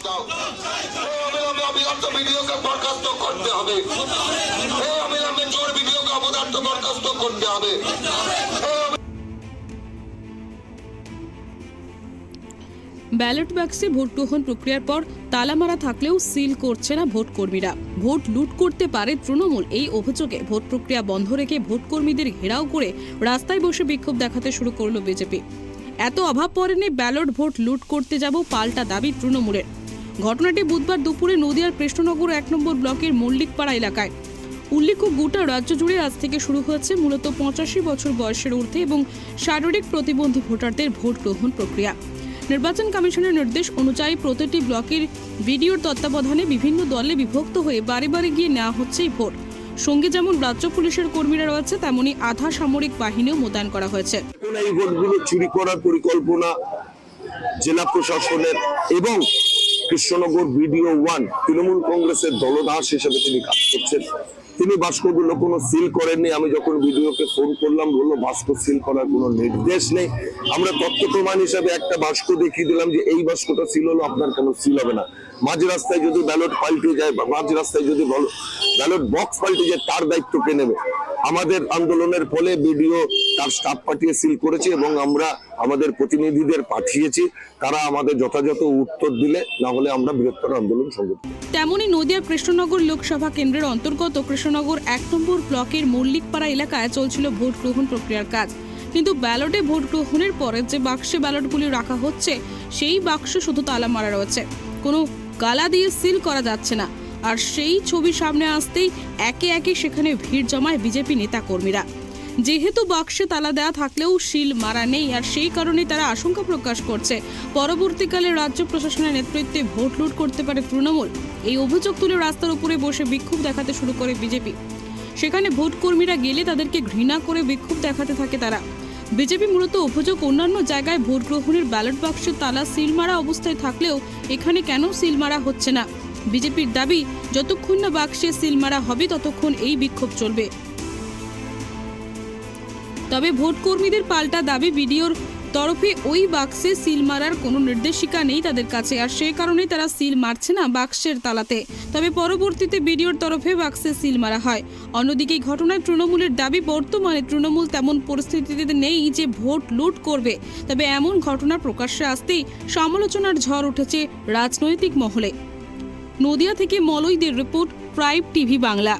দাও, অবিলম্বে অবিলম্ব ভিডিওকে বরখাস্ত করতে হবে, অবিলম্বে চোর ভিডিওকে অপদার্থ বরখাস্ত করতে হবে। ব্যালট বাক্সে ভোট গ্রহণ প্রক্রিয়ার পর তালা মারা থাকলেও সিল করছে না ভোট কর্মীরা। ভোট লুট করতে পারে তৃণমূল, এই অভিযোগে ভোট প্রক্রিয়া বন্ধ রেখে ভোট কর্মীদের ঘেরাও করে রাস্তায় বসে বিক্ষোভ দেখাতে শুরু করলো বিজেপি। এত অভাব পড়েনি ব্যালট ভোট লুট করতে যাব, পাল্টা দাবি তৃণমূলের। ঘটনাটি বুধবার দুপুরে নদিয়ার কৃষ্ণনগর 1 নম্বর ব্লকের মল্লিকপাড়া এলাকায়। উল্লেখ্য, গোটা রাজ্য জুড়ে আজ থেকে শুরু হয়েছে মূলত 85 বছর বয়সের ঊর্ধ্বে এবং শারীরিক প্রতিবন্ধী ভোটারদের ভোট গ্রহণ প্রক্রিয়া। নির্বাচন কমিশনের নির্দেশ অনুযায়ী প্রতিটি ব্লকের ভিডিওর তত্ত্বাবধানে বিভিন্ন দলে বিভক্ত হয়ে বাড়ি বাড়ি গিয়ে নেওয়া হচ্ছে এই ভোট। সঙ্গে যেমন রাজ্য পুলিশের কর্মীরা রয়েছে, তেমনি আধা সামরিক বাহিনীও মোতায়েন করা হয়েছে। এই ভোটগুলো চুরি করার পরিকল্পনা জেলা প্রশাসনের এবং কৃষ্ণনগর ভিডিও 1 তৃণমূল কংগ্রেসের দলদাস হিসেবে তিনি কাজ করছেন। তিনি বাস্কগুলো কোনো সিল করেননি। আমি যখন ভিডিওকে ফোন করলাম, বললো বাস্ক সিল করার কোনো নির্দেশ নেই। আমরা তথ্য প্রমাণ হিসাবে একটা বাস্ক দেখিয়ে দিলাম যে এই বাস্কটা সিল হলো, আপনার কোনো সিল হবে না। মাঝ রাস্তায় যদি ব্যালট পাল্টে যায় বা মাঝ রাস্তায় যদি ব্যালট বক্স পাল্টে যায়, তার দায়িত্ব কে নেবে? আমাদের আন্দোলনের ফলে ভিডিও তার স্টাফ পাঠিয়ে সিল করেছে এবং আমরা আমাদের প্রতিনিধিদের পাঠিয়েছি। তারা আমাদের যথাযথ উত্তর দিলে, না হলে আমরা বৃহত্তর আন্দোলন সংগঠিত। তেমনি নদিয়ার কৃষ্ণনগর লোকসভা কেন্দ্রের অন্তর্গত কৃষ্ণনগর 1 নম্বর ব্লকের মল্লিকপাড়া এলাকায় চলছিল ভোট গ্রহণ প্রক্রিয়ার কাজ। কিন্তু ব্যালটে ভোট গ্রহণের পরে যে বাক্সে ব্যালটগুলি রাখা হচ্ছে, সেই বাক্স শুধু তালা মারা রয়েছে, কোনো গালা দিয়ে সিল করা যাচ্ছে না। আর সেই ছবি সামনে আসতেই একে একে সেখানে ভিড় জমায় বিজেপি নেতা কর্মীরা। যেহেতু বাক্সে তালা দেওয়া থাকলেও সিল মারা নেই, আর সেই কারণে তারা আশঙ্কা প্রকাশ করছে পরবর্তীকালে রাজ্য প্রশাসনের নেতৃত্বে ভোট লুট করতে পারে তৃণমূল। এই অভিযোগ তুলে রাস্তার উপরে বসে বিক্ষোভ দেখাতে শুরু করে বিজেপি। সেখানে ভোট কর্মীরা গেলে তাদেরকে ঘৃণা করে বিক্ষোভ দেখাতে থাকে তারা। বিজেপি মূলত অভিযোগ, অন্যান্য জায়গায় ভোট গ্রহণের ব্যালট বাক্সে তালা সিল মারা অবস্থায় থাকলেও এখানে কেন সিল মারা হচ্ছে না। বিজেপির দাবি, যতক্ষণ না বাক্সে সিল মারা হবে ততক্ষণ এই বিক্ষোভ চলবে। তবে ভোট কর্মীদের পাল্টা দাবি, বিডিওর তরফে ওই বাক্সে সিল মারার কোনো নির্দেশিকা নেই তাদের কাছে, আর সেই কারণেই তারা সিল মারছে না বাক্সের তালাতে। তবে পরবর্তীতে বিডিওর তরফে বাক্সে সিল মারা হয়। অন্যদিকে এই ঘটনায় তৃণমূলের দাবি, বর্তমানে তৃণমূল তেমন পরিস্থিতিতে নেই যে ভোট লুট করবে। তবে এমন ঘটনা প্রকাশ্যে আসতেই সমালোচনার ঝড় উঠেছে রাজনৈতিক মহলে। নদিয়া থেকে মলয়দের রিপোর্ট, প্রাইম টিভি বাংলা।